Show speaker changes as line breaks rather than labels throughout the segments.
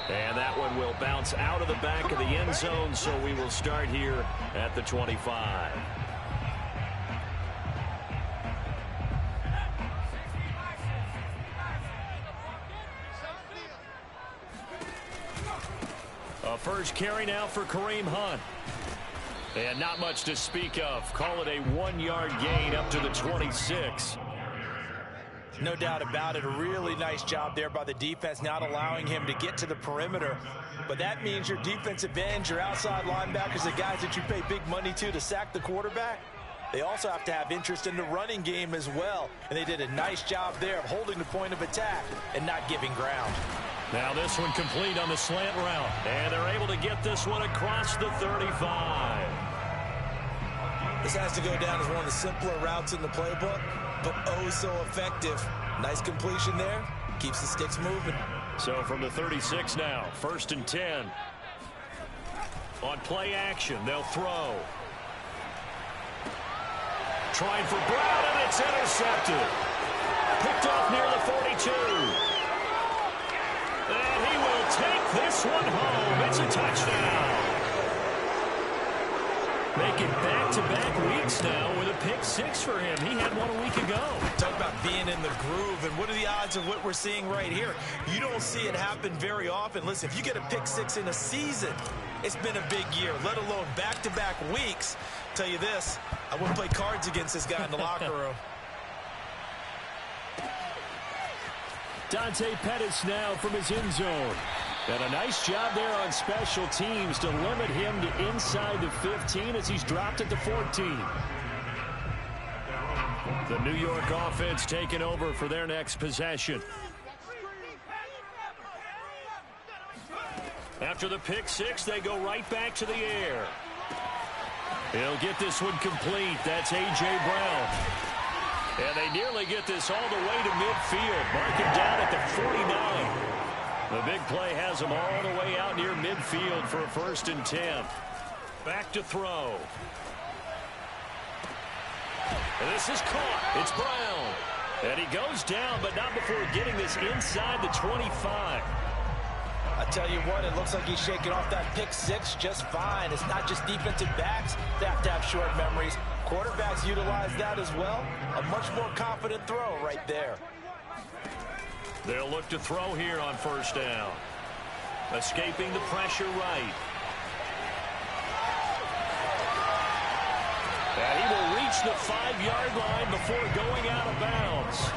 And that one will bounce out of the back of the end zone, so we will start here at the 25. A first carry now for Kareem Hunt. And not much to speak of. Call it a 1-yard gain up to the 26.
No doubt about it. A really nice job there by the defense, not allowing him to get to the perimeter. But that means your defensive ends, your outside linebackers, the guys that you pay big money to sack the quarterback, they also have to have interest in the running game as well. And they did a nice job there of holding the point of attack and not giving ground.
Now this one complete on the slant route. And they're able to get this one across the 35.
This has to go down as one of the simpler routes in the playbook, but oh so effective. Nice completion there. Keeps the sticks moving.
So from the 36 now, 1st and 10. On play action, they'll throw. Trying for Brown, and it's intercepted. Picked off near the 42. And he will take this one home. It's a touchdown. Making back-to-back weeks now with a pick 6 for him. He had one a week ago.
Talk about being in the groove, and what are the odds of what we're seeing right here? You don't see it happen very often. Listen, if you get a pick 6 in a season, it's been a big year, let alone back-to-back weeks. Tell you this, I wouldn't play cards against this guy in the locker room.
Dante Pettis now from his end zone. And a nice job there on special teams to limit him to inside the 15 as he's dropped at the 14. The New York offense taking over for their next possession. After the pick 6, they go right back to the air. He'll get this one complete. That's A.J. Brown. And they nearly get this all the way to midfield. Mark him down at the 49. The big play has him all the way out near midfield for a 1st and 10. Back to throw. And this is caught. It's Brown. And he goes down, but not before getting this inside the 25.
I tell you what, it looks like he's shaking off that pick 6 just fine. It's not just defensive backs that have to have short memories. Quarterbacks utilize that as well. A much more confident throw right there.
They'll look to throw here on 1st down. Escaping the pressure right. And he will reach the 5-yard line before going out of bounds.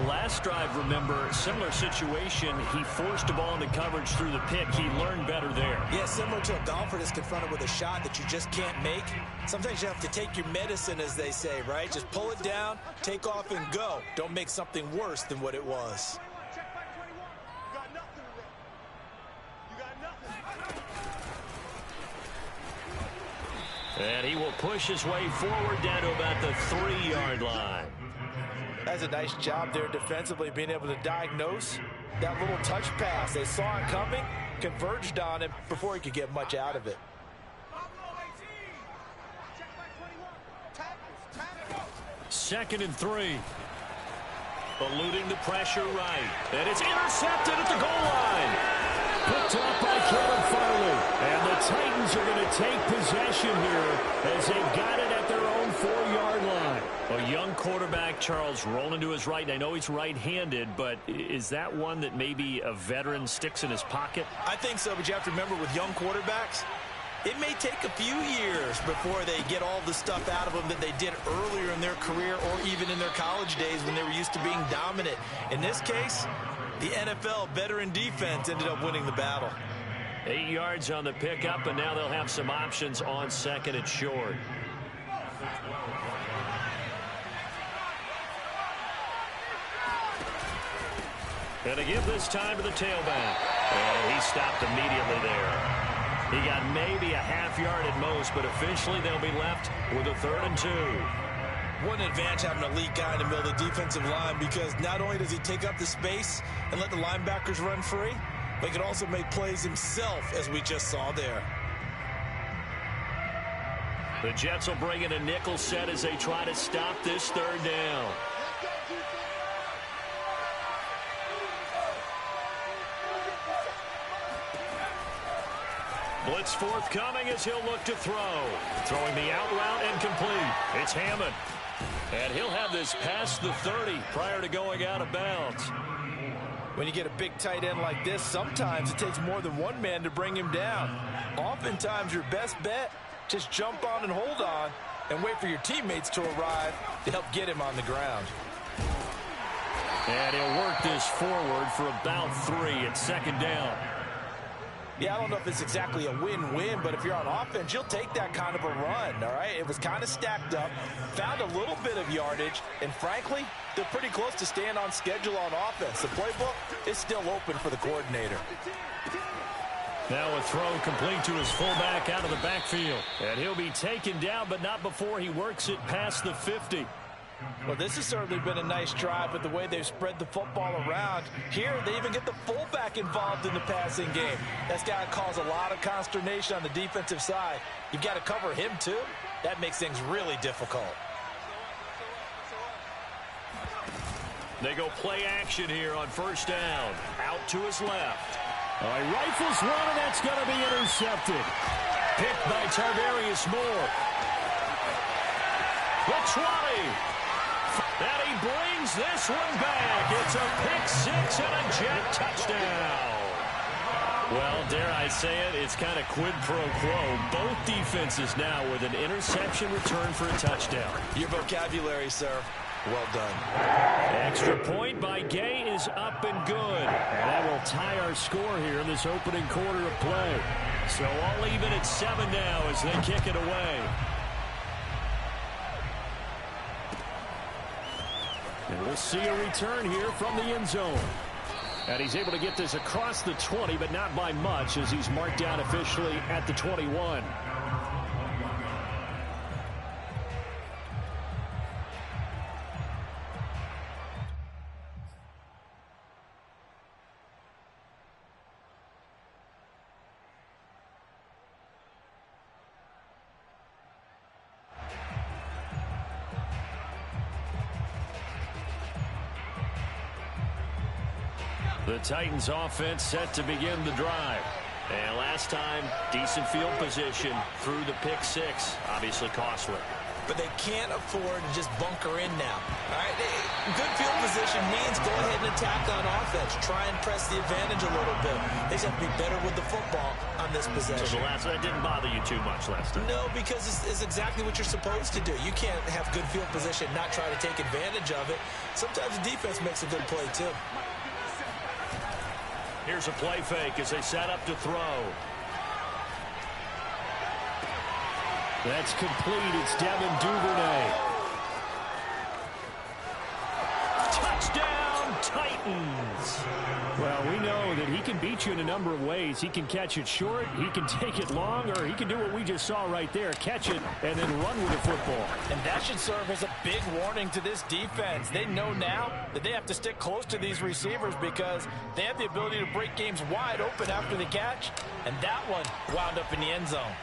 Last drive, remember, similar situation. He forced a ball into coverage through the pick. He learned better there.
Yeah, similar to a golfer that's confronted with a shot that you just can't make. Sometimes you have to take your medicine, as they say, right? Just pull it down, take off, and go. Don't make something worse than what it was.
And he will push his way forward down to about the 3-yard line.
That's a nice job there defensively, being able to diagnose that little touch pass. They saw it coming, converged on him before he could get much out of it.
Second and 3. Eluding the pressure right. And it's intercepted at the goal line. Picked up by Kevin Farley. And the Titans are going to take possession here as they've got it at their own 4-yard line. A young quarterback, Charles, rolling to his right. And I know he's right-handed, but is that one that maybe a veteran sticks in his pocket?
I think so, but you have to remember with young quarterbacks, it may take a few years before they get all the stuff out of them that they did earlier in their career or even in their college days when they were used to being dominant. In this case, the NFL veteran defense ended up winning the battle.
8 yards on the pickup, and now they'll have some options on 2nd and short. And to give this time to the tailback. And he stopped immediately there. He got maybe a half-yard at most, but officially they'll be left with a 3rd and 2.
What an advantage having an elite guy in the middle of the defensive line, because not only does he take up the space and let the linebackers run free, but he can also make plays himself, as we just saw there.
The Jets will bring in a nickel set as they try to stop this 3rd down. Blitz forthcoming as he'll look to throw. Throwing the out route and complete. It's Hammond. And he'll have this past the 30 prior to going out of bounds.
When you get a big tight end like this, sometimes it takes more than one man to bring him down. Oftentimes, your best bet, just jump on and hold on and wait for your teammates to arrive to help get him on the ground.
And he'll work this forward for about 3 at second down.
Yeah, I don't know if it's exactly a win-win, but if you're on offense, you'll take that kind of a run, all right? It was kind of stacked up, found a little bit of yardage, and frankly, they're pretty close to staying on schedule on offense. The playbook is still open for the coordinator.
Now a throw complete to his fullback out of the backfield. And he'll be taken down, but not before he works it past the 50.
Well, this has certainly been a nice drive with the way they've spread the football around. Here, they even get the fullback involved in the passing game. That's got to cause a lot of consternation on the defensive side. You've got to cover him, too. That makes things really difficult.
They go play action here on first down. Out to his left. He rifles one, and that's going to be intercepted. Picked by Tarvarius Moore. The 20. And he brings this one back. It's a pick-6 and a jet touchdown. Well, dare I say it, it's kind of quid pro quo. Both defenses now with an interception return for a touchdown.
Your vocabulary, sir. Well done.
Extra point by Gay is up and good. And that will tie our score here in this opening quarter of play. So all even at 7 now as they kick it away. And we'll see a return here from the end zone. And he's able to get this across the 20, but not by much as he's marked down officially at the 21. The Titans offense set to begin the drive. And last time, decent field position through the pick-6. Obviously costly.
But they can't afford to just bunker in now. All right, good field position means go ahead and attack on offense. Try and press the advantage a little bit. They just have to be better with the football on this possession.
So the last one didn't bother you too much last time?
No, because it's exactly what you're supposed to do. You can't have good field position, not try to take advantage of it. Sometimes the defense makes a good play, too.
Here's a play fake as they set up to throw. That's complete. It's Devin Duvernay. Touchdown, Titans. Well, we know that he can beat you in a number of ways. He can catch it short, he can take it long, or he can do what we just saw right there, catch it and then run with the football.
And that should serve as a big warning to this defense. They know now that they have to stick close to these receivers because they have the ability to break games wide open after the catch, and that one wound up in the end zone.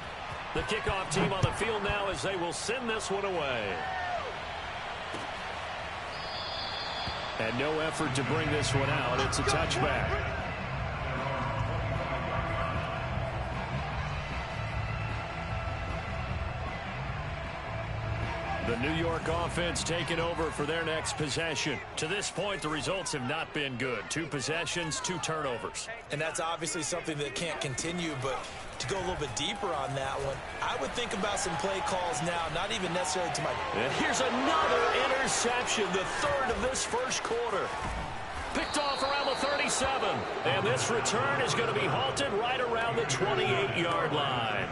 The kickoff team on the field now as they will send this one away. And no effort to bring this one out. It's a touchback. The New York offense taking over for their next possession. To this point, the results have not been good. 2 possessions, 2 turnovers.
And that's obviously something that can't continue, but to go a little bit deeper on that one, I would think about some play calls now, not even necessarily to my...
And here's another interception, the 3rd of this first quarter. Picked off around the 37. And this return is going to be halted right around the 28-yard line.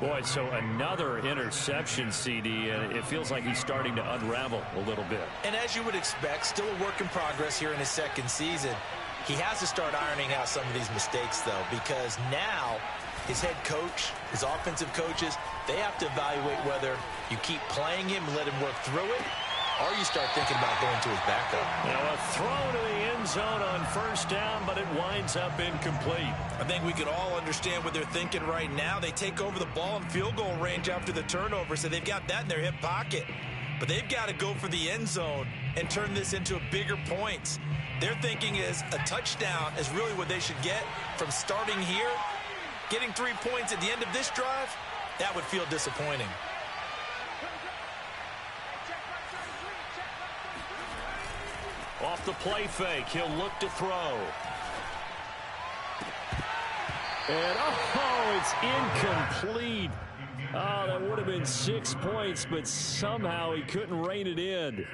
Boy, so another interception, CD, and it feels like he's starting to unravel a little bit.
And as you would expect, still a work in progress here in his second season. He has to start ironing out some of these mistakes, though, because now his head coach, his offensive coaches, they have to evaluate whether you keep playing him and let him work through it, or you start thinking about going to his backup.
Now a throw to the end zone on first down, but it winds up incomplete.
I think we could all understand what they're thinking right now. They take over the ball in field goal range after the turnover, so they've got that in their hip pocket. But they've got to go for the end zone and turn this into bigger points. Their thinking is a touchdown is really what they should get from starting here Getting 3 points at the end of this drive, that would feel disappointing.
Off the play fake, he'll look to throw. And, oh, it's incomplete. Oh, that would have been 6 points, but somehow he couldn't rein it in.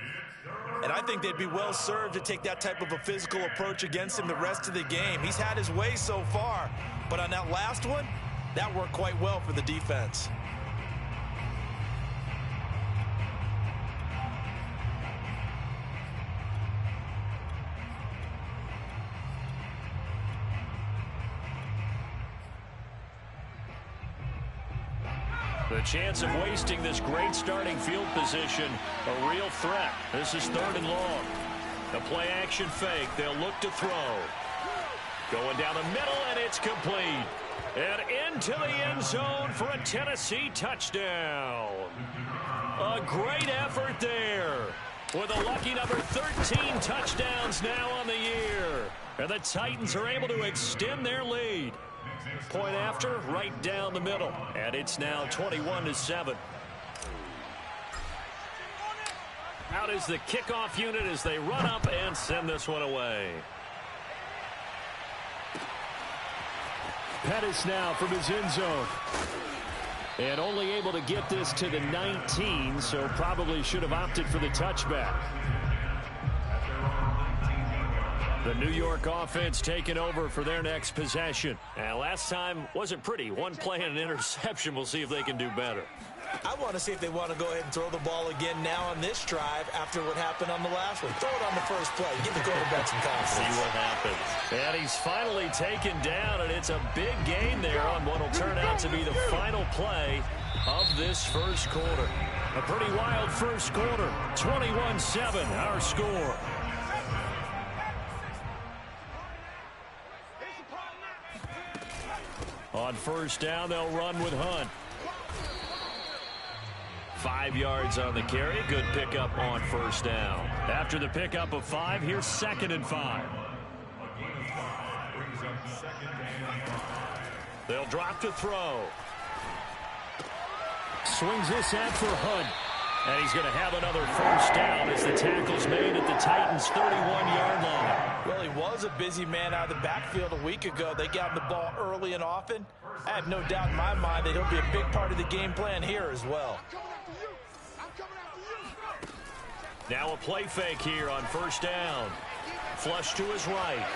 And I think they'd be well served to take that type of a physical approach against him the rest of the game. He's had his way so far, but on that last one, that worked quite well for the defense.
The chance of wasting this great starting field position, a real threat. This is 3rd and long. The play action fake. They'll look to throw. Going down the middle, and it's complete. And into the end zone for a Tennessee touchdown. A great effort there. With a lucky number 13 touchdowns now on the year. And the Titans are able to extend their lead. Point after, right down the middle. And it's now 21-7. Out is the kickoff unit as they run up and send this one away. Pettis now from his end zone. And only able to get this to the 19, so probably should have opted for the touchback. The New York offense taking over for their next possession. And last time wasn't pretty. One play and an interception. We'll see if they can do better.
I want to see if they want to go ahead and throw the ball again now on this drive after what happened on the last one. Throw it on the first play. Give the quarterback some confidence.
See what happens. And he's finally taken down, and it's a big gain there on what will turn out to be the final play of this first quarter. A pretty wild first quarter. 21-7, our score. On first down, they'll run with Hunt. 5 yards on the carry. Good pickup on first down. After the pickup of 5, here's 2nd and 5. They'll drop to throw. Swings this out for Hunt. And he's going to have another first down as the tackle's made at the Titans' 31-yard line.
Well, he was a busy man out of the backfield a week ago. They got him the ball early and often. I have no doubt in my mind that he'll be a big part of the game plan here as well.
Now a play fake here on first down. Flush to his right.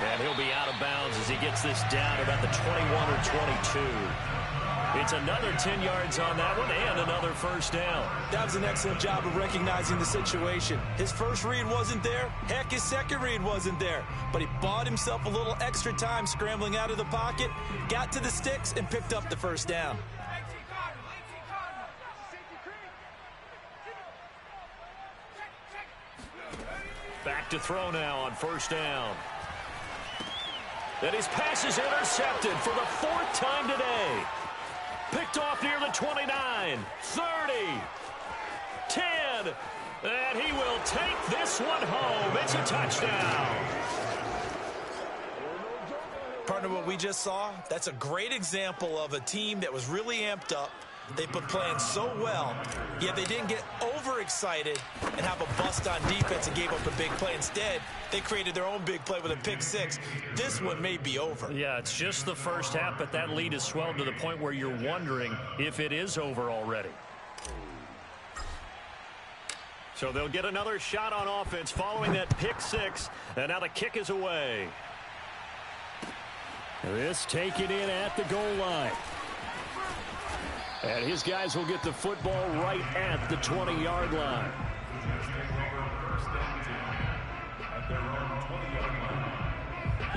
And he'll be out of bounds as he gets this down about the 21 or 22. It's another 10 yards on that one and another first down.
That was an excellent job of recognizing the situation. His first read wasn't there. Heck, his second read wasn't there. But he bought himself a little extra time scrambling out of the pocket, got to the sticks, and picked up the first down.
Back to throw now on first down. And his pass is intercepted for the 4th time today. Picked off near the 29, 30, 10, and he will take this one home. It's a touchdown.
Partner, what we just saw, that's a great example of a team that was really amped up. They've been playing so well, yet they didn't get overexcited and have a bust on defense and gave up a big play. Instead, they created their own big play with a pick six. This one may be over.
Yeah, it's just the first half, but that lead has swelled to the point where you're wondering if it is over already. So they'll get another shot on offense following that pick six, and now the kick is away. This taken in at the goal line. And his guys will get the football right at the 20-yard line.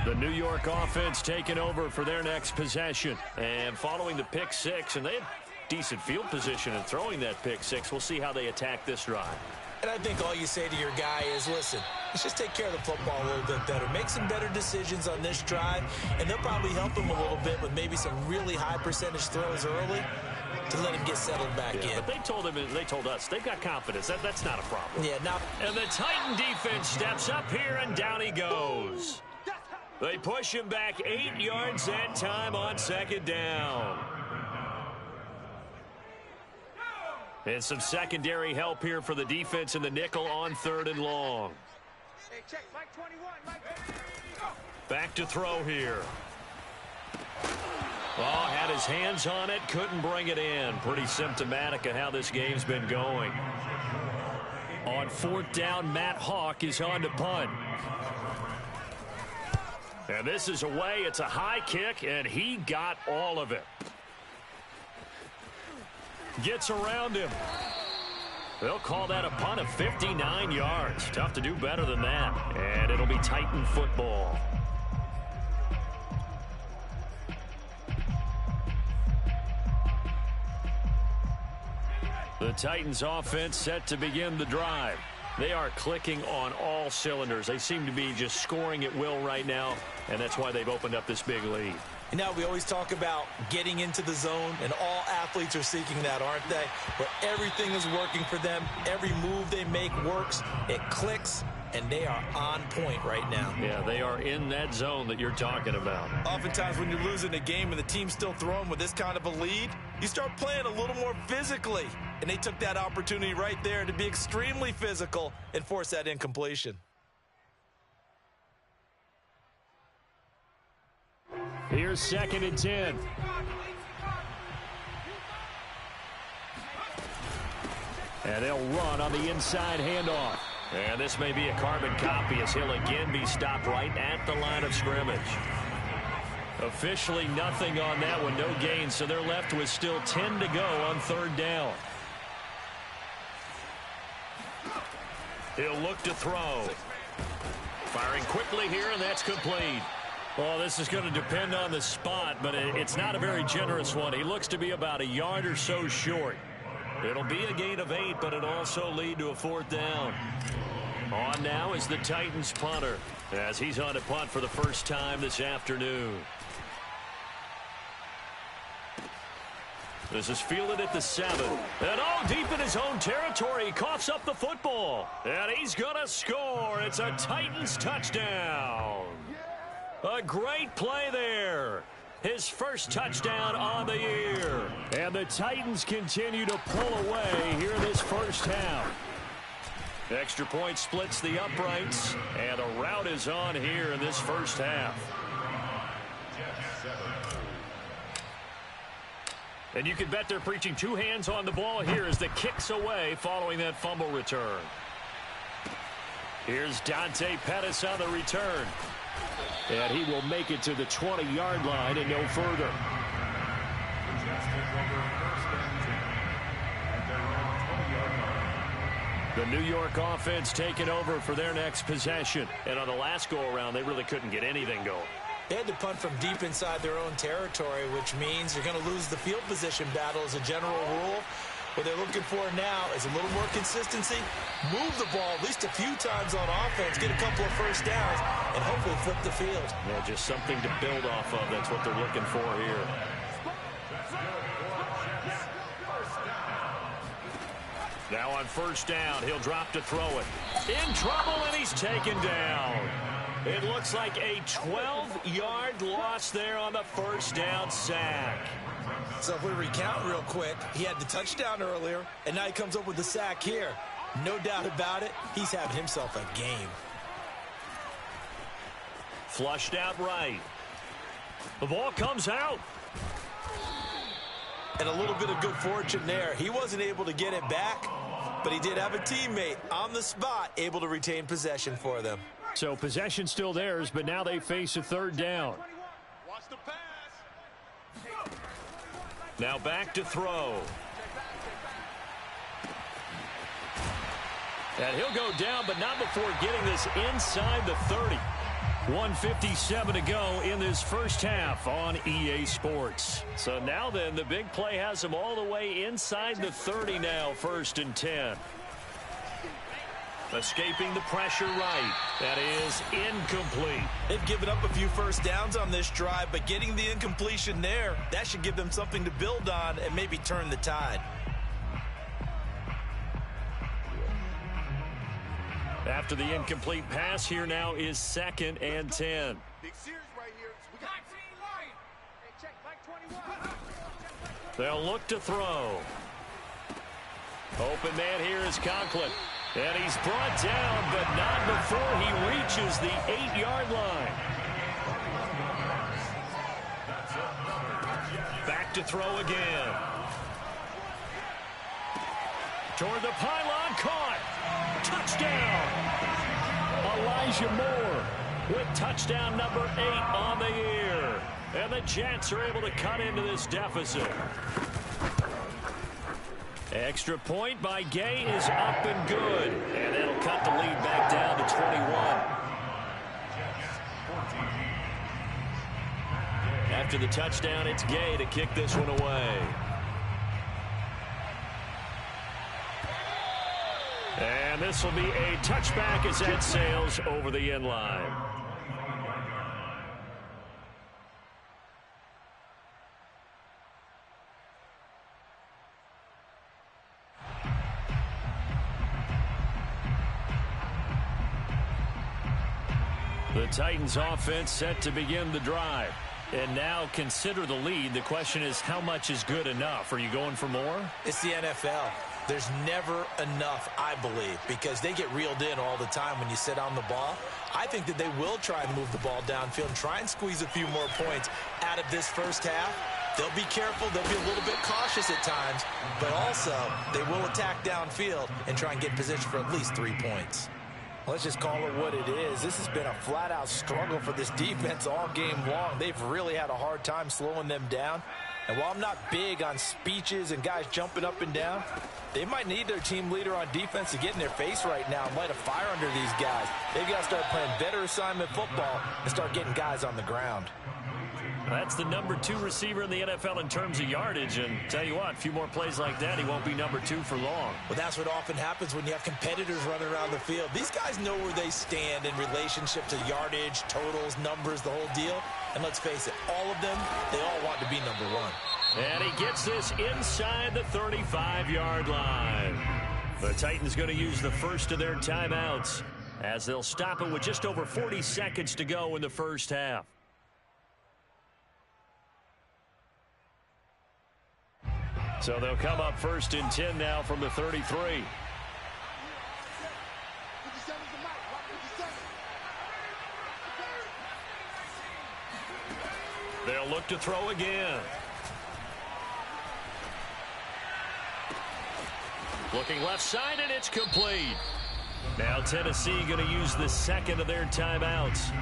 The New York offense taking over for their next possession. And following the pick six, and they had decent field position in throwing that pick six. We'll see how they attack this drive.
And I think all you say to your guy is, listen, let's just take care of the football a little bit better. Make some better decisions on this drive, and they'll probably help him a little bit with maybe some really high percentage throws early to let him get settled back in.
But they told him, they told us, they've got confidence. That's not a problem.
Yeah, now.
And the Titan defense steps up here, and down he goes. They push him back 8 yards that time on 2nd down. And some secondary help here for the defense in the nickel on 3rd and long.
Hey, check, Mike 21, Mike.
Back to throw here. Oh, had his hands on it, couldn't bring it in. Pretty symptomatic of how this game's been going. On 4th down, Matt Hawk is on to punt. And this is away. It's a high kick, and he got all of it. Gets around him. They'll call that a punt of 59 yards. Tough to do better than that. And it'll be Titan football. The Titans offense set to begin the drive. They are clicking on all cylinders. They seem to be just scoring at will right now, and that's why they've opened up this big lead.
And now we always talk about getting into the zone, and all athletes are seeking that, aren't they? Where everything is working for them, every move they make works, it clicks, and they are on point right now.
Yeah, they are in that zone that you're talking about.
Oftentimes when you're losing a game and the team's still throwing with this kind of a lead, you start playing a little more physically. And they took that opportunity right there to be extremely physical and force that incompletion.
Here's 2nd and 10. And they'll run on the inside handoff. And this may be a carbon copy as he'll again be stopped right at the line of scrimmage. Officially nothing on that one, no gain, so they're left with still 10 to go on 3rd down. He'll look to throw. Firing quickly here, and that's complete. Well, this is going to depend on the spot, but it's not a very generous one. He looks to be about a yard or so short. It'll be a gain of 8, but it'll also lead to a 4th down. On now is the Titans punter, as he's on to punt for the first time this afternoon. This is fielded at the 7. And deep in his own territory, he coughs up the football. And he's going to score. It's a Titans touchdown. A great play there. His first touchdown on the year. And the Titans continue to pull away here in this first half. Extra point splits the uprights. And a rout is on here in this first half. And you can bet they're preaching 2 hands on the ball here as the kick's away following that fumble return. Here's Dante Pettis on the return. And he will make it to the 20-yard line and no further. The New York offense taking over for their next possession. And on the last go-around, they really couldn't get anything going.
They had to punt from deep inside their own territory, which means you're going to lose the field position battle as a general rule. What they're looking for now is a little more consistency, move the ball at least a few times on offense, get a couple of first downs, and hopefully flip the field.
Yeah, just something to build off of. That's what they're looking for here. Now on 1st down, he'll drop to throw it. In trouble, and he's taken down. It looks like a 12-yard loss there on the 1st down sack.
So if we recount real quick, he had the touchdown earlier, and now he comes up with the sack here. No doubt about it, he's having himself a game.
Flushed out right. The ball comes out.
And a little bit of good fortune there. He wasn't able to get it back, but he did have a teammate on the spot able to retain possession for them.
So possession still theirs, but now they face a 3rd down.
Watch the pass.
Now back to throw. And he'll go down, but not before getting this inside the 30. 1:57 to go in this first half on EA Sports. So now then, the big play has them all the way inside the 30 now, 1st and 10. Escaping the pressure right. That is incomplete.
They've given up a few first downs on this drive, but getting the incompletion there, that should give them something to build on and maybe turn the tide.
After the incomplete pass, here now is 2nd and 10.
Big series.
They'll look to throw. Open man here is Conklin. And he's brought down, but not before he reaches the 8-yard line. Back to throw again. Toward the pylon, caught. Touchdown. Elijah Moore with touchdown number 8 on the year. And the Jets are able to cut into this deficit. Extra point by Gay is up and good. And that'll cut the lead back down to 21. After the touchdown, it's Gay to kick this one away. And this will be a touchback as that sails over the end line. The Titans offense set to begin the drive. And now consider the lead. The question is, how much is good enough? Are you going for more?
It's the NFL. There's never enough, I believe, because they get reeled in all the time when you sit on the ball. I think that they will try and move the ball downfield and try and squeeze a few more points out of this first half. They'll be careful. They'll be a little bit cautious at times, but also they will attack downfield and try and get in position for at least 3 points. Let's just call it what it is. This has been a flat-out struggle for this defense all game long. They've really had a hard time slowing them down. And while I'm not big on speeches and guys jumping up and down, they might need their team leader on defense to get in their face right now and light a fire under these guys. They've got to start playing better assignment football and start getting guys on the ground.
That's the number 2 receiver in the NFL in terms of yardage. And tell you what, a few more plays like that, he won't be number 2 for long.
Well, that's what often happens when you have competitors running around the field. These guys know where they stand in relationship to yardage, totals, numbers, the whole deal. And let's face it, all of them, they all want to be number 1.
And he gets this inside the 35-yard line. The Titans going to use the first of their timeouts as they'll stop it with just over 40 seconds to go in the first half. So they'll come up 1st and 10 now from the 33. They'll look to throw again. Looking left side, and it's complete. Now Tennessee going to use the second of their timeouts,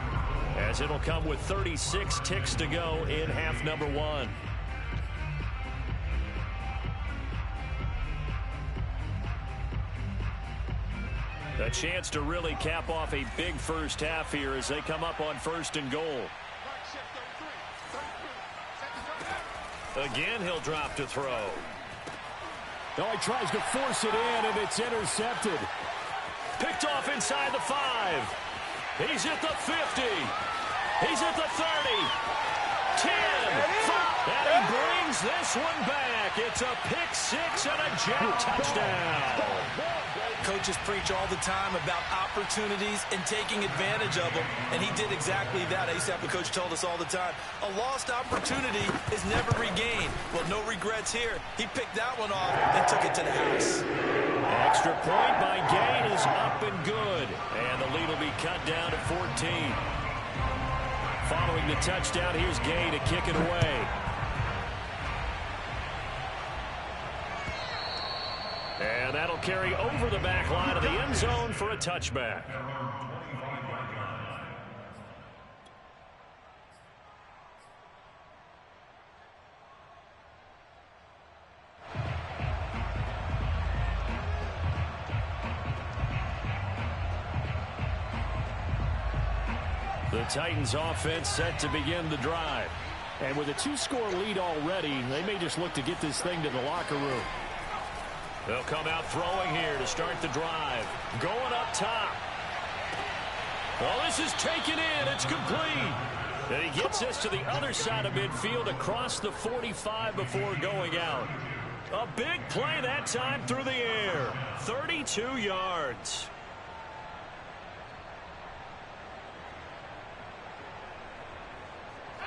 as it'll come with 36 ticks to go in half number 1. A chance to really cap off a big first half here as they come up on 1st and goal. Again, he'll drop to throw.
Now he tries to force it in, and it's intercepted.
Picked off inside the 5. He's at the 50. He's at the 30. 10. 5. And he brings this one back. It's a pick 6 and a Jet touchdown.
Coaches preach all the time about opportunities and taking advantage of them, and he did exactly that. I used to have a coach told us all the time, a lost opportunity is never regained. Well, no regrets here. He picked that one off and took it to the house.
Extra point by Gay is up and good, and the lead will be cut down to 14. Following the touchdown, here's Gay to kick it away. And that'll carry over the back line of the end zone for a touchback. The Titans offense set to begin the drive.
And with a 2-score lead already, they may just look to get this thing to the locker room.
They'll come out throwing here to start the drive. Going up top. Well, this is taken in. It's complete. And he gets this to the other side of midfield across the 45 before going out. A big play that time through the air. 32 yards.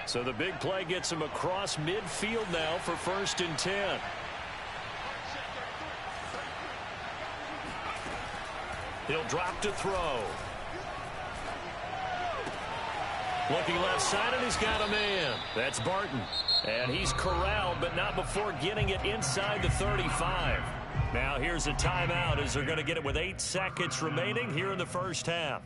So the big play gets him across midfield now for 1st and 10. He'll drop to throw. Looking left side, and he's got a man. That's Barton. And he's corralled, but not before getting it inside the 35. Now here's a timeout as they're going to get it with 8 seconds remaining here in the first half.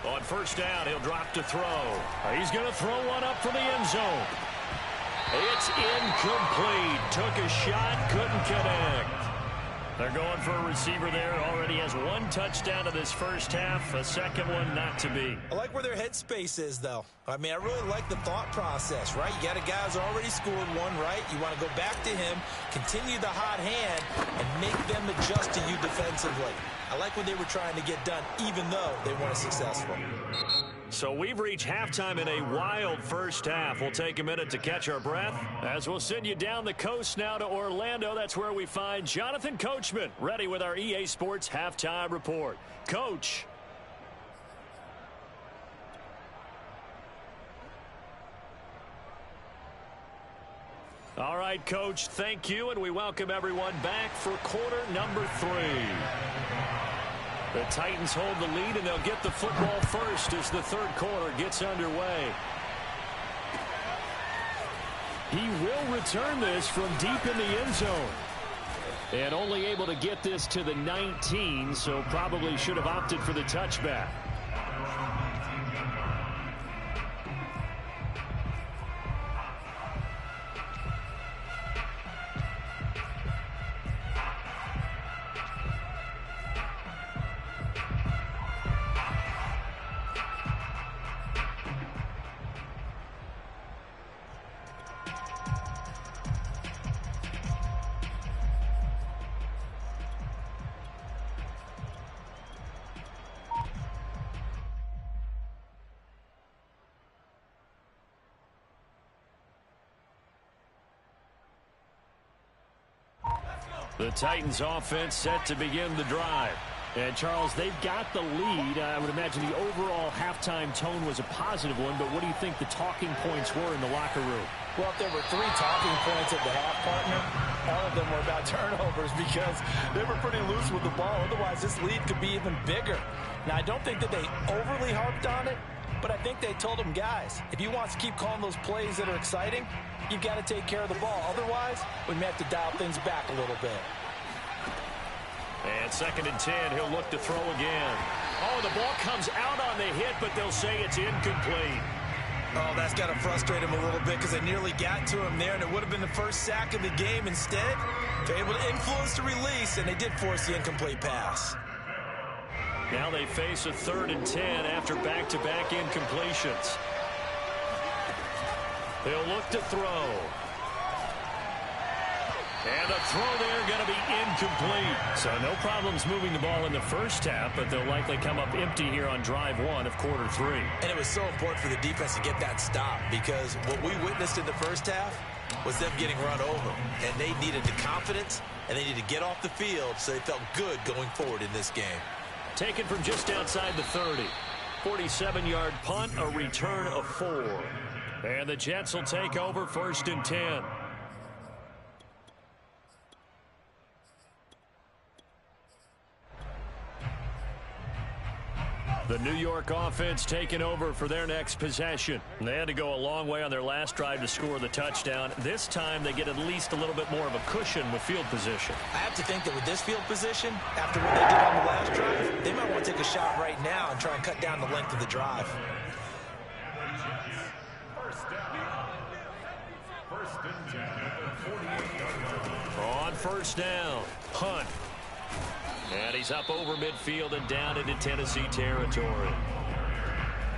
On 1st down, he'll drop to throw. He's going to throw one up for the end zone. It's incomplete. Took a shot, couldn't connect. They're going for a receiver there. Already has 1 touchdown to this first half. A second one not to be.
I like where their headspace is, though. I mean, I really like the thought process, right? You got a guy who's already scored one, right? You want to go back to him, continue the hot hand, and make them adjust to you defensively. I like what they were trying to get done, even though they weren't successful.
So we've reached halftime in a wild first half. We'll take a minute to catch our breath as we'll send you down the coast now to Orlando. That's where we find Jonathan Coachman ready with our EA Sports Halftime Report. Coach. All right, Coach, thank you, and we welcome everyone back for quarter number 3. The Titans hold the lead, and they'll get the football first as the third quarter gets underway. He will return this from deep in the end zone. And only able to get this to the 19, so probably should have opted for the touchback. The Titans offense set to begin the drive. And, Charles, they've got the lead. I would imagine the overall halftime tone was a positive one, but what do you think the talking points were in the locker room?
Well, if there were 3 talking points at the half, partner, all of them were about turnovers because they were pretty loose with the ball. Otherwise, this lead could be even bigger. Now, I don't think that they overly harped on it, but I think they told them, guys, if you want to keep calling those plays that are exciting, you've got to take care of the ball. Otherwise, we may have to dial things back a little bit.
And 2nd and 10, he'll look to throw again. Oh, the ball comes out on the hit, but they'll say it's incomplete.
Oh, that's got to frustrate him a little bit because they nearly got to him there, and it would have been the first sack of the game. Instead, they're able to influence the release, and they did force the incomplete pass.
Now they face a 3rd and 10 after back-to-back incompletions. They'll look to throw. And the throw there going to be incomplete. So no problems moving the ball in the first half, but they'll likely come up empty here on drive 1 of quarter 3.
And it was so important for the defense to get that stop because what we witnessed in the first half was them getting run over. And they needed the confidence, and they needed to get off the field so they felt good going forward in this game.
Taken from just outside the 30. 47-yard punt, a return of 4. And the Jets will take over 1st and 10. The New York offense taking over for their next possession. They had to go a long way on their last drive to score the touchdown. This time they get at least a little bit more of a cushion with field position.
I have to think that with this field position, after what they did on the last drive, they might want to take a shot right now and try and cut down the length of the drive.
On 1st down, Hunt. And he's up over midfield and down into Tennessee territory.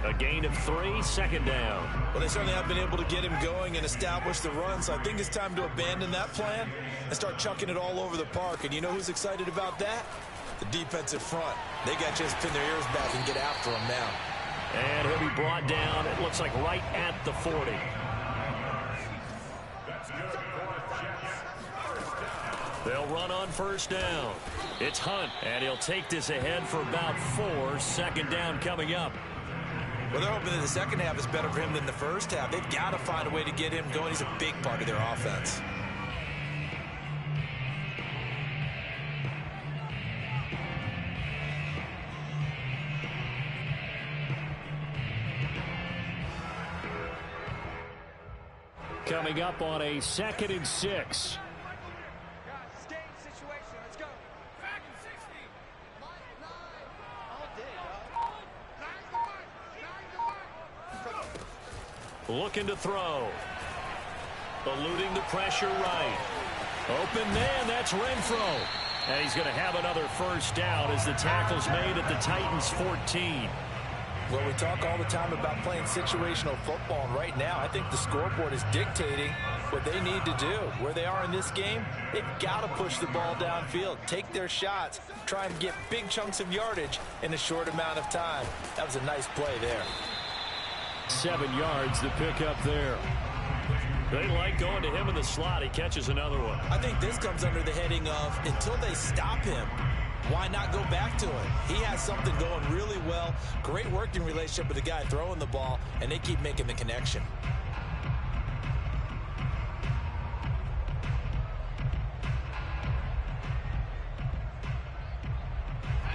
A gain of 3, second down.
Well, they certainly have been able to get him going and establish the run, so I think it's time to abandon that plan and start chucking it all over the park. And you know who's excited about that? The defensive front. They got a chance to pin their ears back and get after him now.
And he'll be brought down, it looks like right at the 40. They'll run on first down. It's Hunt, and he'll take this ahead for about 4. Second down coming up.
Well, they're hoping that the second half is better for him than the first half. They've got to find a way to get him going. He's a big part of their offense.
Coming up on a 2nd and 6. Looking to throw. Eluding the pressure right. Open man, that's Renfro. And he's going to have another first down as the tackle's made at the Titans' 14.
Well, we talk all the time about playing situational football, and right now I think the scoreboard is dictating what they need to do. Where they are in this game, they've got to push the ball downfield, take their shots, try and get big chunks of yardage in a short amount of time. That was a nice play there.
7 yards to pick up there. They like going to him in the slot. He catches another one.
I think this comes under the heading of until they stop him, why not go back to it? He has something going really well. Great working relationship with the guy throwing the ball, and they keep making the connection.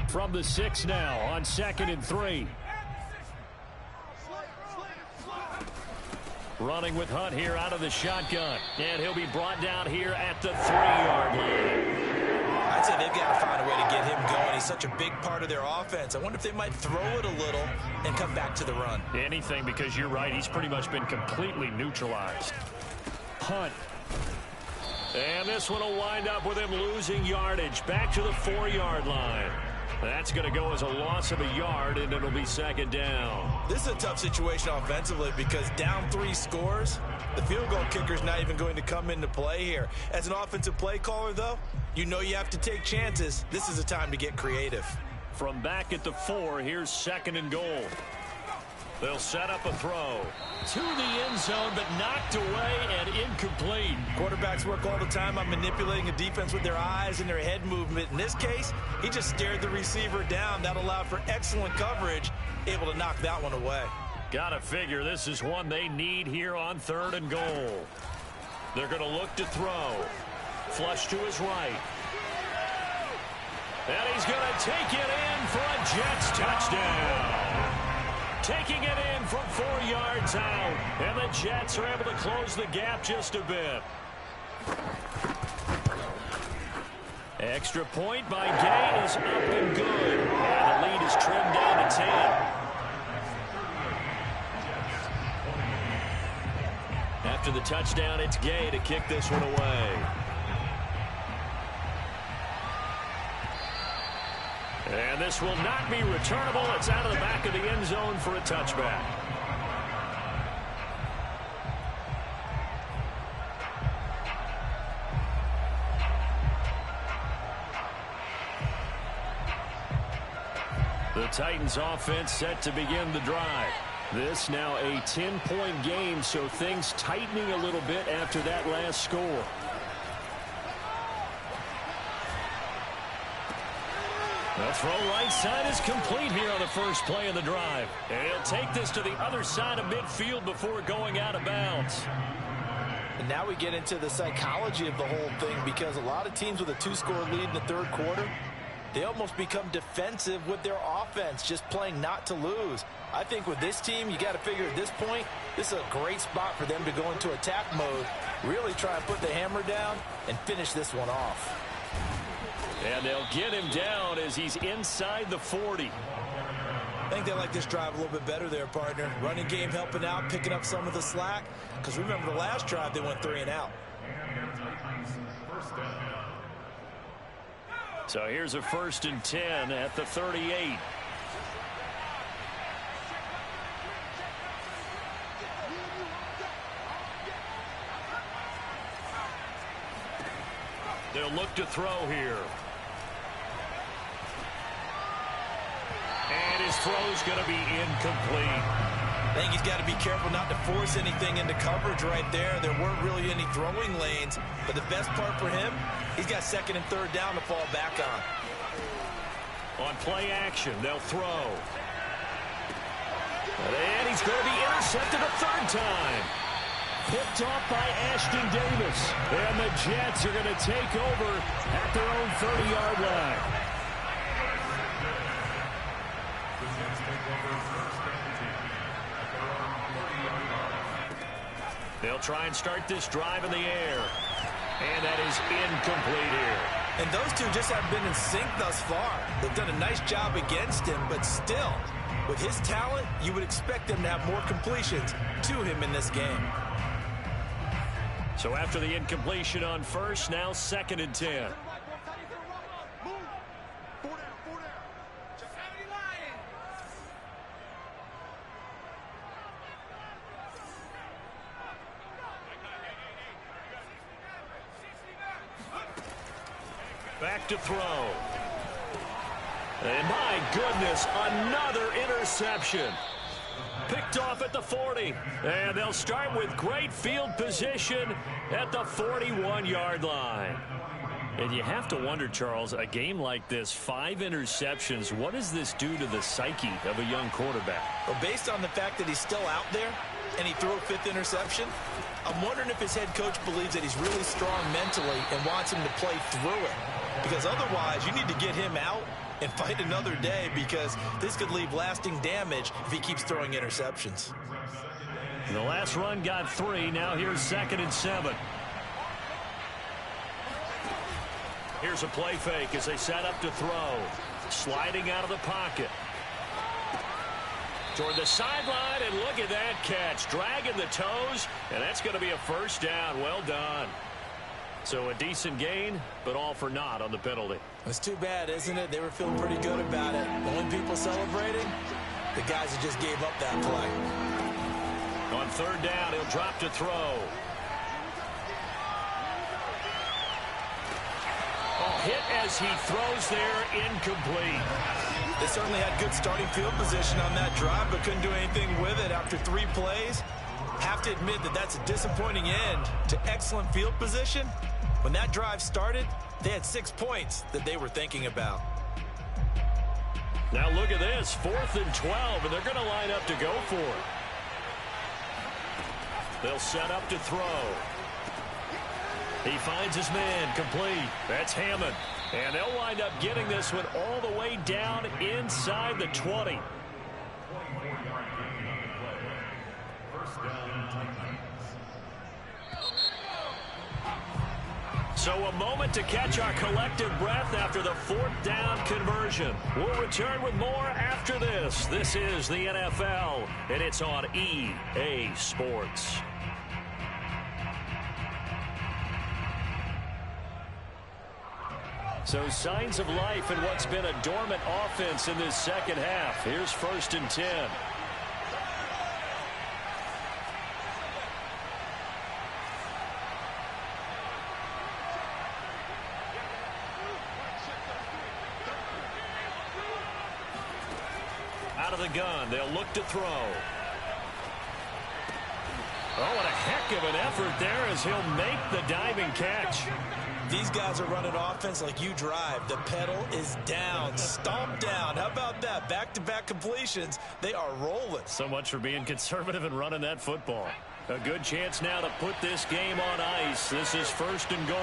From the 6 now on 2nd and 3. Running with Hunt here out of the shotgun. And he'll be brought down here at the 3-yard line.
I'd say they've got to find a way to get him going. He's such a big part of their offense. I wonder if they might throw it a little and come back to the run.
Anything, because you're right. He's pretty much been completely neutralized. Hunt. And this one will wind up with him losing yardage. Back to the 4-yard line. That's going to go as a loss of a yard, and it'll be 2nd down.
This is a tough situation offensively because down 3 scores, the field goal kicker's not even going to come into play here. As an offensive play caller, though, you know you have to take chances. This is a time to get creative.
From back at the 4, here's 2nd and goal. They'll set up a throw to the end zone, but knocked away and incomplete.
Quarterbacks work all the time on manipulating a defense with their eyes and their head movement. In this case, he just stared the receiver down. That allowed for excellent coverage, able to knock that one away.
Gotta figure this is one they need here on 3rd and goal. They're going to look to throw. Flush to his right. And he's going to take it in for a Jets touchdown. Taking it in from 4 yards out. And the Jets are able to close the gap just a bit. Extra point by Gay is up and good. And the lead is trimmed down to 10. After the touchdown, it's Gay to kick this one away. And this will not be returnable. It's out of the back of the end zone for a touchback. The Titans offense set to begin the drive. This now a 10-point game, so things tightening a little bit after that last score. The throw right side is complete here on the first play of the drive. And he'll take this to the other side of midfield before going out of bounds.
And now we get into the psychology of the whole thing, because a lot of teams with a 2-score lead in the 3rd quarter, they almost become defensive with their offense, just playing not to lose. I think with this team, you got to figure at this point, this is a great spot for them to go into attack mode, really try and put the hammer down and finish this one off.
And they'll get him down as he's inside the 40.
I think they like this drive a little bit better there, partner. Running game helping out, picking up some of the slack. Because remember the last drive, they went 3 and out.
So here's a 1st and 10 at the 38. They'll look to throw here. And his throw's going to be incomplete.
I think he's got to be careful not to force anything into coverage right there. There weren't really any throwing lanes, but the best part for him, he's got second and third down to fall back on.
On play action, they'll throw. And he's going to be intercepted a third time. Picked off by Ashton Davis. And the Jets are going to take over at their own 30-yard line. They'll try and start this drive in the air. And that is incomplete here.
And those two just haven't been in sync thus far. They've done a nice job against him, but still, with his talent, you would expect them to have more completions to him in this game.
So after the incompletion on first, now 2nd and 10. Back to throw. And my goodness, another interception. Picked off at the 40. And they'll start with great field position at the 41-yard line. And you have to wonder, Charles, a game like this, 5 interceptions, what does this do to the psyche of a young quarterback?
Well, based on the fact that he's still out there and he threw a 5th interception, I'm wondering if his head coach believes that he's really strong mentally and wants him to play through it. Because otherwise, you need to get him out and fight another day, because this could leave lasting damage if he keeps throwing interceptions.
The last run got 3. Now here's 2nd and 7. Here's a play fake as they set up to throw. Sliding out of the pocket. Toward the sideline, and look at that catch. Dragging the toes, and that's going to be a first down. Well done. So a decent gain, but all for naught on the penalty.
It's too bad, isn't it? They were feeling pretty good about it. The only people celebrating, the guys who just gave up that play.
On 3rd down, he'll drop to throw. Hit as he throws there, incomplete.
They certainly had good starting field position on that drive, but couldn't do anything with it after 3 plays. Have to admit that that's a disappointing end to excellent field position. When that drive started, they had 6 points that they were thinking about.
Now look at this, 4th and 12, and they're going to line up to go for it. They'll set up to throw. He finds his man, complete. That's Hammond. And they'll wind up getting this one all the way down inside the 20. So a moment to catch our collective breath after the 4th down conversion. We'll return with more after this. This is the NFL, and it's on EA Sports. So signs of life in what's been a dormant offense in this second half. Here's 1st and 10. Out of the gun, they'll look to throw. Oh, what a heck of an effort there as he'll make the diving catch.
These guys are running offense like you drive. The pedal is down, stomped down. How about that? Back-to-back completions. They are rolling.
So much for being conservative and running that football. A good chance now to put this game on ice. This is 1st and goal.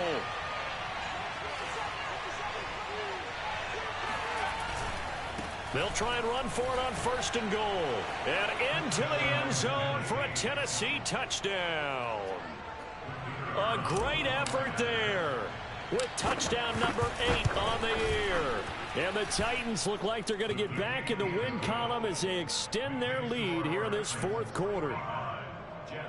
They'll try and run for it on 1st and goal. And into the end zone for a Tennessee touchdown. A great effort there with touchdown number 8 on the year. And the Titans look like they're going to get back in the win column as they extend their lead here in this 4th quarter.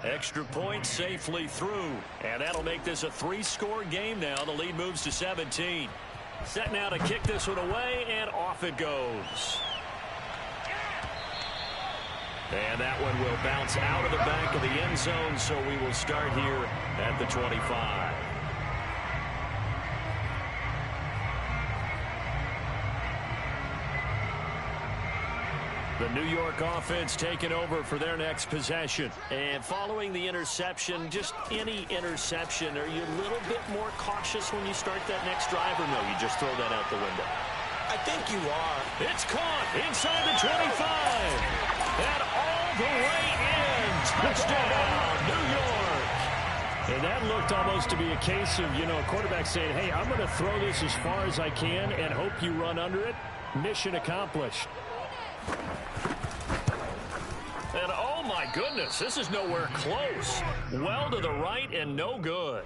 Extra point safely through. And that'll make this a 3-score game now. The lead moves to 17. Set now to kick this one away, and off it goes. And that one will bounce out of the back of the end zone, so we will start here at the 25. The New York offense taking over for their next possession.
And following the interception, just any interception, are you a little bit more cautious when you start that next drive, or no, you just throw that out the window?
I think you are.
It's caught inside the 25. And all the way in. Touchdown, New York.
And that looked almost to be a case of, a quarterback saying, hey, I'm going to throw this as far as I can and hope you run under it. Mission accomplished.
And oh my goodness, this is nowhere close. Well to the right and no good.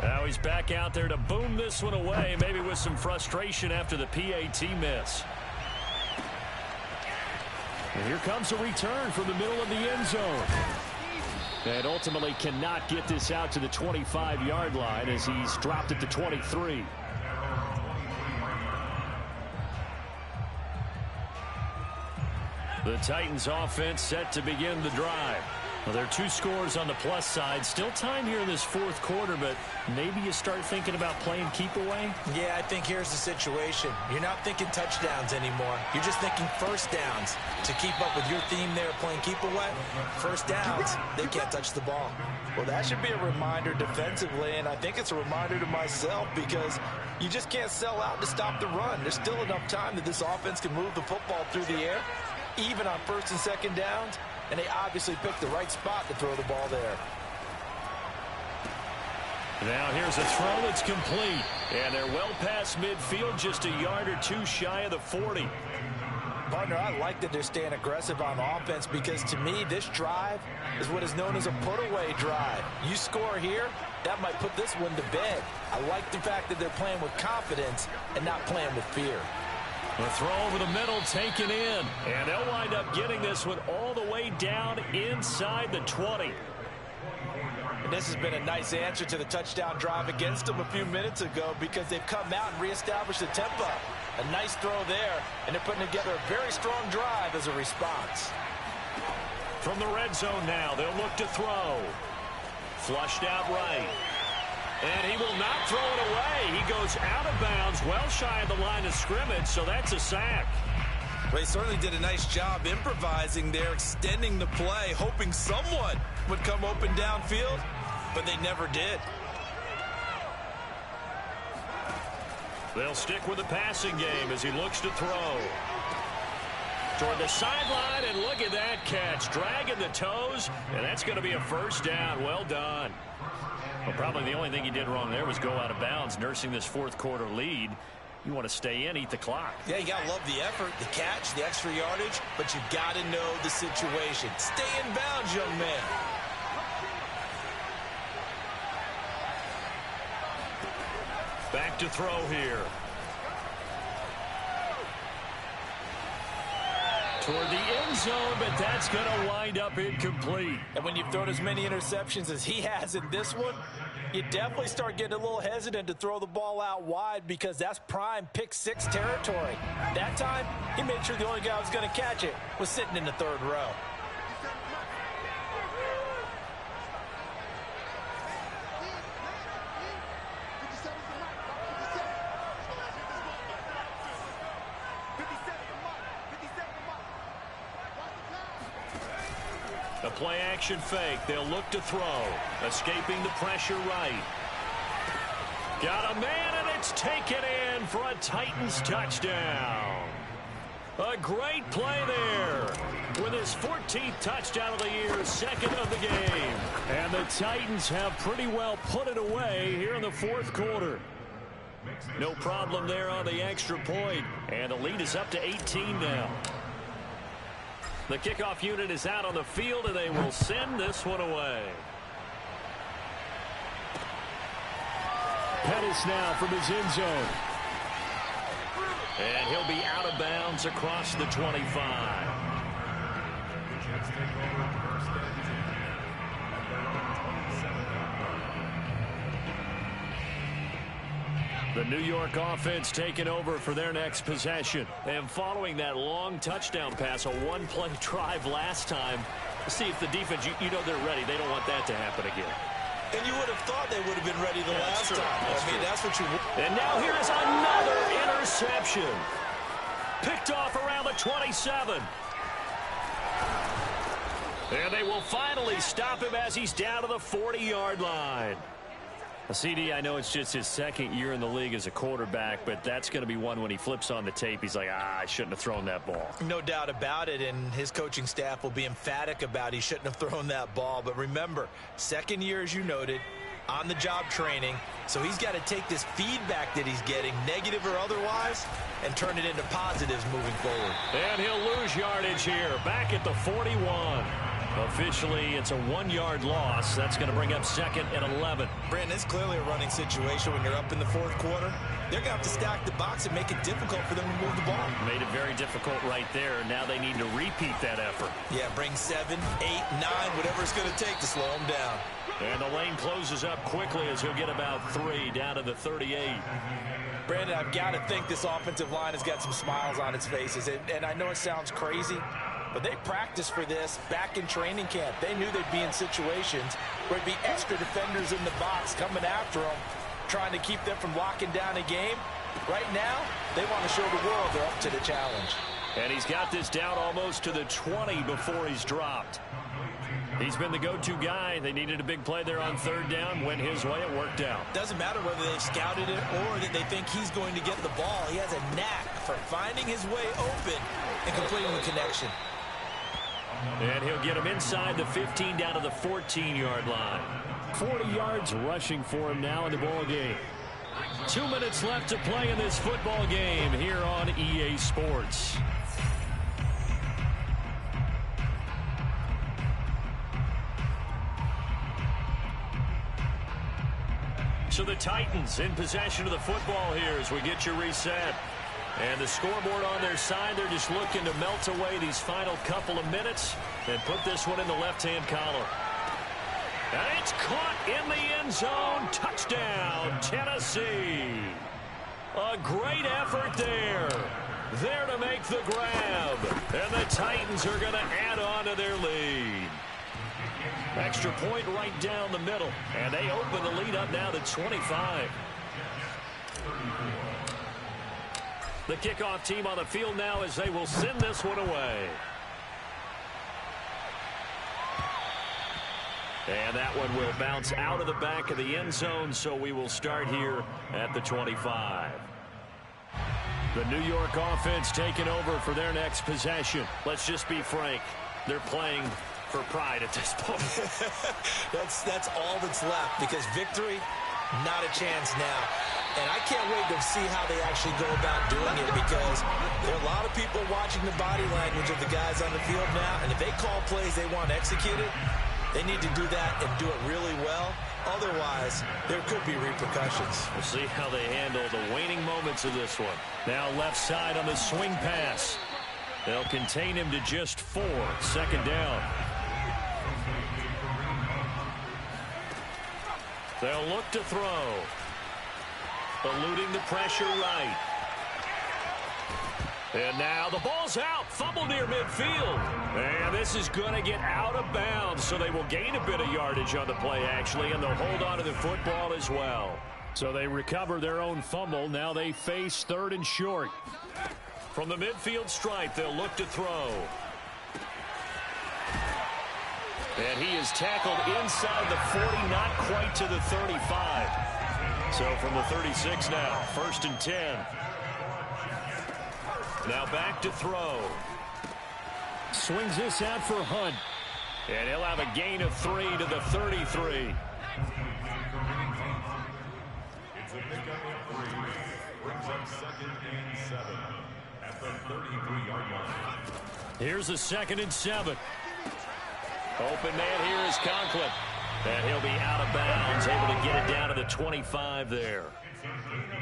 Now he's back out there to boom this one away, maybe with some frustration after the PAT miss.
And here comes a return from the middle of the end zone. And ultimately cannot get this out to the 25-yard line as he's dropped at the 23.
The Titans offense set to begin the drive. Well, there are 2 scores on the plus side. Still time here in this fourth quarter, but maybe you start thinking about playing keep away?
Yeah, I think here's the situation. You're not thinking touchdowns anymore. You're just thinking first downs. To keep up with your theme there, playing keep away, first downs, they can't touch the ball. Well, that should be a reminder defensively, and I think it's a reminder to myself because you just can't sell out to stop the run. There's still enough time that this offense can move the football through the air, even on first and second downs. And they obviously picked the right spot to throw the ball there.
Now here's a throw that's complete. And they're well past midfield, just a yard or 2 shy of the 40.
Partner, I like that they're staying aggressive on offense because to me, this drive is what is known as a put-away drive. You score here, that might put this one to bed. I like the fact that they're playing with confidence and not playing with fear.
The throw over the middle taken in. And they'll wind up getting this one all the way down inside the 20.
And this has been a nice answer to the touchdown drive against them a few minutes ago because they've come out and reestablished the tempo. A nice throw there, and they're putting together a very strong drive as a response.
From the red zone now, they'll look to throw. Flushed out right. And he will not throw it away. He goes out of bounds, well shy of the line of scrimmage, so that's a sack.
Well, he certainly did a nice job improvising there, extending the play, hoping someone would come open downfield, but they never did.
They'll stick with the passing game as he looks to throw. Toward the sideline, and look at that catch. Dragging the toes, and that's going to be a first down. Well done. Well, probably the only thing he did wrong there was go out of bounds, nursing this fourth quarter lead. You want to stay in, eat the clock.
Yeah, you got to love the effort, the catch, the extra yardage, but you got to know the situation. Stay in bounds, young man.
Back to throw here. Toward the end zone, but that's going to wind up incomplete.
And when you've thrown as many interceptions as he has in this one, you definitely start getting a little hesitant to throw the ball out wide because that's prime pick 6 territory. That time, he made sure the only guy who was going to catch it was sitting in the third row.
A play-action fake. They'll look to throw. Escaping the pressure right. Got a man, and it's taken in for a Titans touchdown. A great play there with his 14th touchdown of the year, second of the game. And the Titans have pretty well put it away here in the fourth quarter. No problem there on the extra point. And the lead is up to 18 now. The kickoff unit is out on the field, and they will send this one away.
Pettis now from his end zone.
And he'll be out of bounds across the 25. The New York offense taking over for their next possession. And following that long touchdown pass, a one-play drive last time, see if the defense, you know they're ready. They don't want that to happen again.
And you would have thought they would have been ready the last time. I mean, that's what you want.
And now here is another interception. interception. Picked off around the 27. And they will finally stop him as he's down to the 40-yard line. CD, I know it's just his second year in the league as a quarterback, but that's going to be one when he flips on the tape. He's like, I shouldn't have thrown that ball.
No doubt about it, and his coaching staff will be emphatic about he shouldn't have thrown that ball. But remember, second year, as you noted, on-the-job training, so he's got to take this feedback that he's getting, negative or otherwise, and turn it into positives moving forward.
And he'll lose yardage here, back at the 41. Officially, it's a 1-yard loss. That's going to bring up second and 11.
Brandon, it's clearly a running situation when you're up in the fourth quarter. They're going to have to stack the box and make it difficult for them to move the ball.
Made it very difficult right there. Now they need to repeat that effort.
Yeah, bring 7, 8, 9, whatever it's going to take to slow them down.
And the lane closes up quickly as he'll get about 3 down to the 38.
Brandon, I've got to think this offensive line has got some smiles on its faces. And I know it sounds crazy, but they practiced for this back in training camp. They knew they'd be in situations where there'd be extra defenders in the box coming after them, trying to keep them from locking down a game. Right now, they want to show the world they're up to the challenge.
And he's got this down almost to the 20 before he's dropped. He's been the go-to guy. They needed a big play there on third down. Went his way. It worked out.
Doesn't matter whether they've scouted it or that they think he's going to get the ball. He has a knack for finding his way open and completing the connection.
And he'll get him inside the 15 down to the 14-yard line. 40 yards rushing for him now in the ball game. 2 minutes left to play in this football game here on EA Sports. So the Titans in possession of the football here as we get you reset. And the scoreboard on their side, they're just looking to melt away these final couple of minutes and put this one in the left-hand column. And it's caught in the end zone. Touchdown, Tennessee. A great effort there. There to make the grab. And the Titans are going to add on to their lead. Extra point right down the middle. And they open the lead up now to 25. The kickoff team on the field now as they will send this one away. And that one will bounce out of the back of the end zone, so we will start here at the 25. The New York offense taking over for their next possession. Let's just be frank. They're playing for pride at this point.
That's all that's left, because victory, not a chance now. And I can't wait to see how they actually go about doing it, because there are a lot of people watching the body language of the guys on the field now, and if they call plays they want executed, they need to do that and do it really well. Otherwise, there could be repercussions.
We'll see how they handle the waning moments of this one. Now left side on the swing pass. They'll contain him to just 4. Second down. They'll look to throw. Eluding the pressure right. And now the ball's out. Fumble near midfield. And this is going to get out of bounds, so they will gain a bit of yardage on the play, actually, and they'll hold on to the football as well. So they recover their own fumble. Now they face 3rd and short. From the midfield stripe, they'll look to throw. And he is tackled inside the 40, not quite to the 35. So from the 36 now, 1st and 10. Now back to throw. Swings this out for Hunt. And he'll have a gain of 3 to the 33.
It's a pickup of 3. Brings up 2nd and 7 at the 33-yard line.
Here's a 2nd and 7. Open man here is Conklin. And he'll be out of bounds, able to get it down to the 25 there.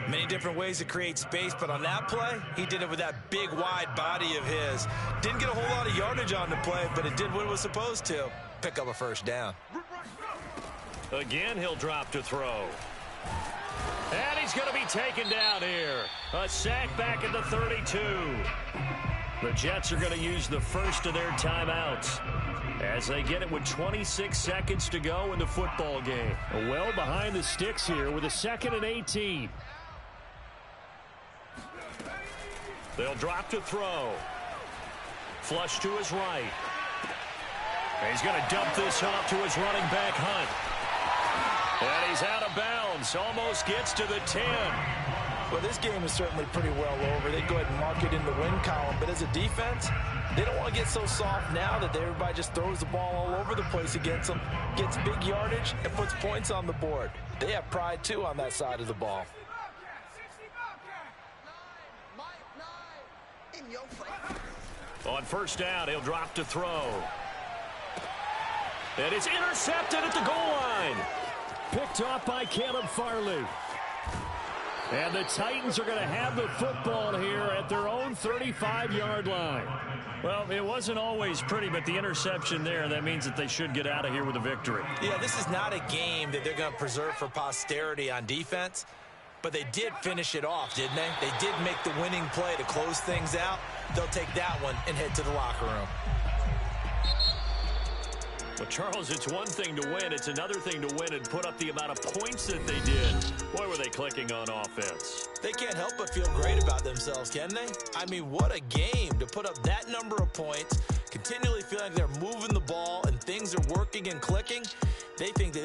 Many different ways to create space, but on that play, he did it with that big, wide body of his. Didn't get a whole lot of yardage on the play, but it did what it was supposed to. Pick up a 1st down.
Again, he'll drop to throw. And he's going to be taken down here. A sack back at the 32. The Jets are going to use the first of their timeouts as they get it with 26 seconds to go in the football game. Well behind the sticks here with a 2nd and 18. They'll drop to throw. Flush to his right. He's going to dump this off to his running back, Hunt. And he's out of bounds. Almost gets to the 10.
Well, this game is certainly pretty well over. They go ahead and mark it in the win column. But as a defense, they don't want to get so soft now that everybody just throws the ball all over the place against them, gets big yardage, and puts points on the board. They have pride, too, on that side of the ball.
On first down, he'll drop to throw. And it's intercepted at the goal line. Picked off by Caleb Farley. And the Titans are going to have the football here at their own 35-yard line. Well, it wasn't always pretty, but the interception there, that means that they should get out of here with a victory.
Yeah, this is not a game that they're going to preserve for posterity on defense, but they did finish it off, didn't they? They did make the winning play to close things out. They'll take that one and head to the locker room.
Well, Charles, it's one thing to win. It's another thing to win and put up the amount of points that they did. Boy, were they clicking on offense.
They can't help but feel great about themselves, can they? I mean, what a game to put up that number of points, continually feeling like they're moving the ball and things are working and clicking. They think that